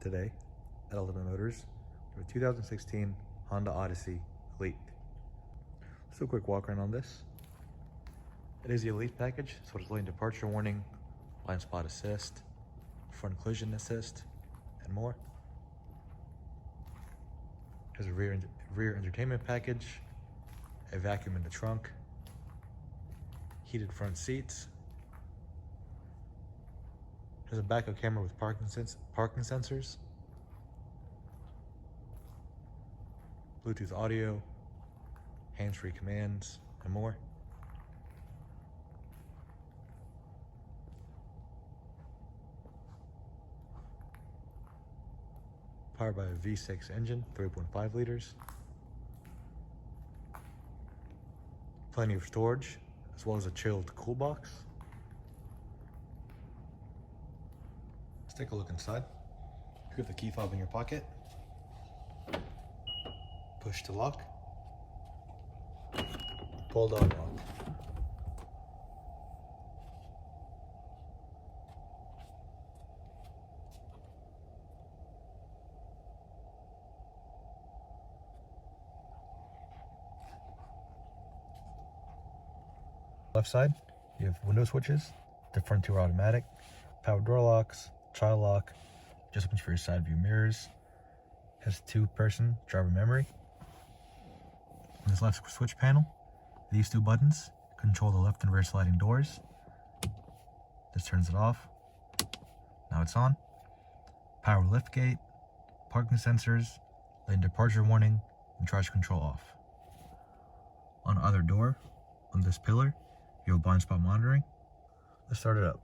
today at Ultimate Motors with a 2016 Honda Odyssey Elite. Let's do a quick walk around on this. It is the Elite package, so it's lane departure warning, blind spot assist, front collision assist, and more. There's a rear entertainment package, a vacuum in the trunk, heated front seats. There's a backup camera with parking sensors, Bluetooth audio, hands-free commands, and more. Powered by a V6 engine, 3.5 liters. Plenty of storage, as well as a chilled cool box. Let's take a look inside. You have the key fob in your pocket. Push to lock. Pull down lock. Left side, you have window switches. The front two are automatic. Power door locks, child lock, adjustments for your side view mirrors. Has two-person driver memory. On this left switch panel, these two buttons control the left and rear sliding doors. This turns it off. Now it's on. Power lift gate, parking sensors, lane departure warning, and traction control off. On the other door, on this pillar, you have blind spot monitoring. Let's start it up.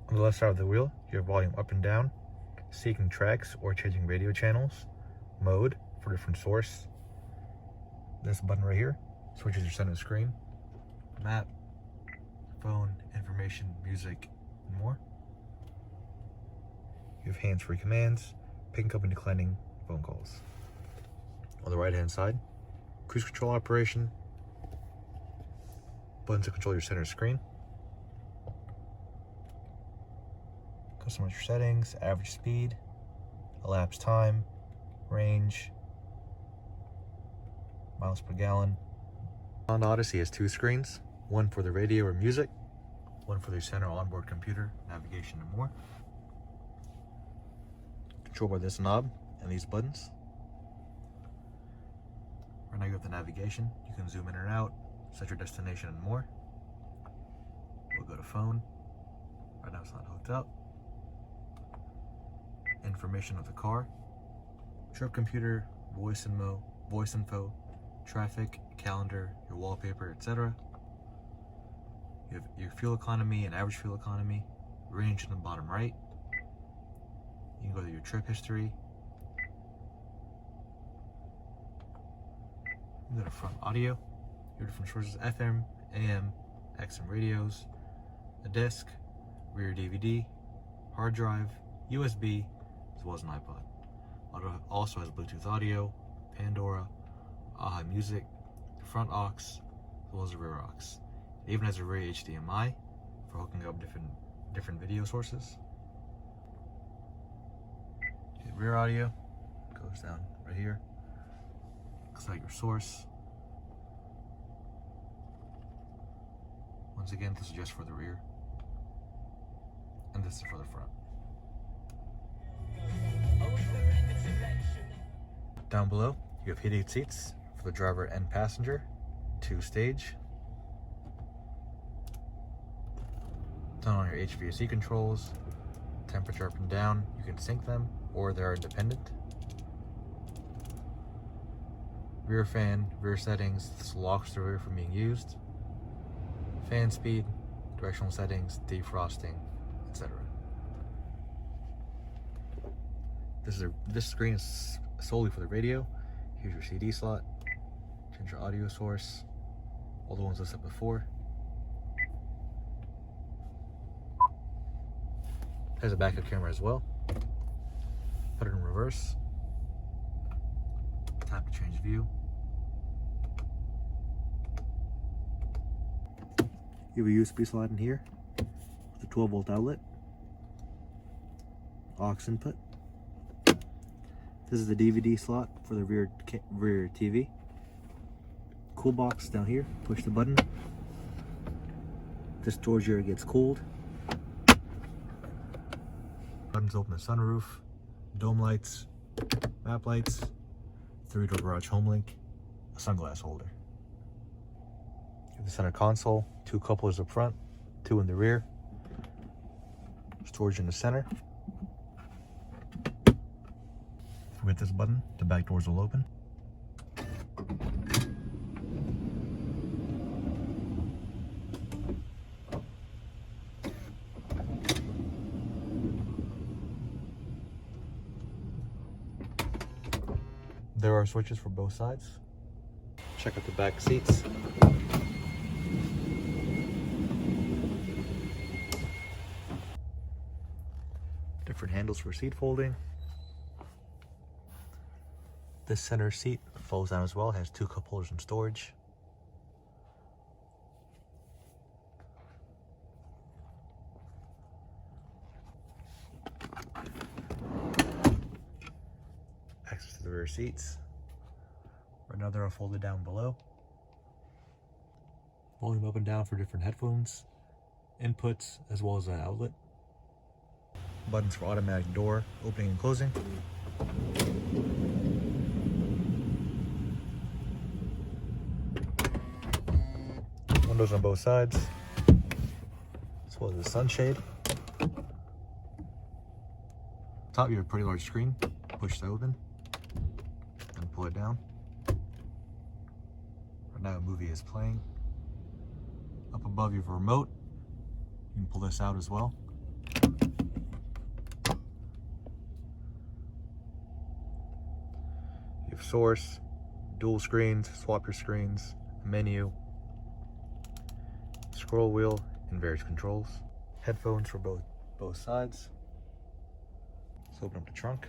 On the left side of the wheel, you have volume up and down, seeking tracks or changing radio channels, mode for different source. This button right here switches your center screen, map, phone, information, music, and more. You have hands-free commands, picking up and declining phone calls. On the right-hand side, cruise control operation, buttons to control your center screen, customize settings, average speed, elapsed time, range, miles per gallon. Honda Odyssey has two screens, one for the radio or music, one for the center onboard computer, navigation, and more. Controlled by this knob and these buttons. Right now you have the navigation. You can zoom in and out, set your destination, and more. We'll go to phone. Right now it's not hooked up. Information of the car, trip computer, voice info, traffic, calendar, your wallpaper, etc. You have your fuel economy and average fuel economy, range in the bottom right. You can go to your trip history. You go to front audio, your different sources, FM, AM, XM radios, a disc, rear DVD, hard drive, USB, as well as an iPod. Auto also has Bluetooth audio, Pandora, AHA Music, the front aux, as well as the rear aux. It even has a rear HDMI for hooking up different video sources. The rear audio goes down right here. Looks like your source. Once again, this is just for the rear, and this is for the front. Down below, you have heated seats for the driver and passenger, 2-stage. Turn on your HVAC controls, temperature up and down, you can sync them or they are independent. Rear fan, rear settings, this locks the rear from being used. Fan speed, directional settings, defrosting, etc. This screen is solely for the radio. Here's your CD slot, change your audio source, all the ones listed before. Has a backup camera as well. Put it in reverse. Tap to change view. You have a USB slot in here with a 12-volt outlet, aux input. This is the DVD slot for the rear TV. Cool box down here. Push the button. This storage area gets cooled. Buttons open the sunroof, dome lights, map lights, 3-door garage home link, a sunglass holder. You have the center console, 2 couplers up front, 2 in the rear, storage in the center. If we hit this button, the back doors will open. There are switches for both sides. Check out the back seats. Different handles for seat folding. This center seat folds down as well, has 2 cup holders and storage. Access to the rear seats. Right now they're folded down below. Volume up and down for different headphones, inputs, as well as an outlet. Buttons for automatic door opening and closing. Windows on both sides, as well as a sunshade. Top, you have a pretty large screen. Push to open and pull it down. Right now a movie is playing. Up above you have a remote. You can pull this out as well. You have source, dual screens, swap your screens, menu, scroll wheel, and various controls. Headphones for both sides. Let's open up the trunk.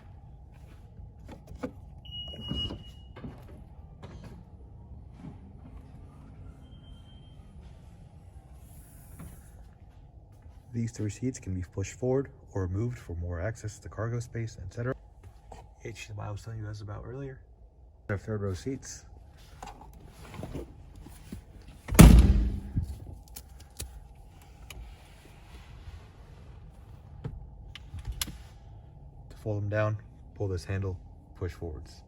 These 3 seats can be pushed forward or removed for more access to cargo space, etc. HDMI I was telling you guys about earlier. Our 3rd row seats. To fold them down, pull this handle, push forwards.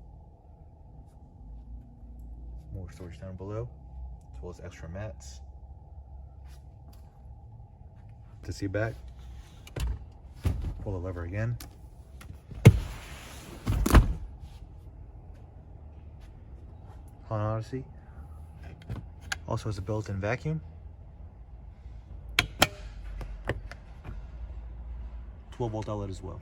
More storage down below, as well as extra mats. To see back, pull the lever again. On Odyssey also has a built-in vacuum, 12-volt outlet as well.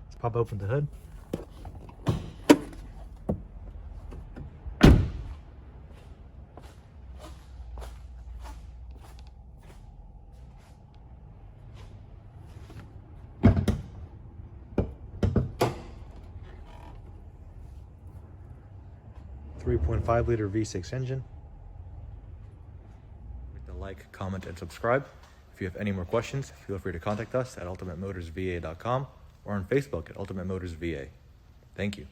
Let's pop open the hood. .5-liter V6 engine. Hit the like, comment, and subscribe. If you have any more questions, feel free to contact us at ultimatemotorsva.com or on Facebook at Ultimate Motors VA. Thank you.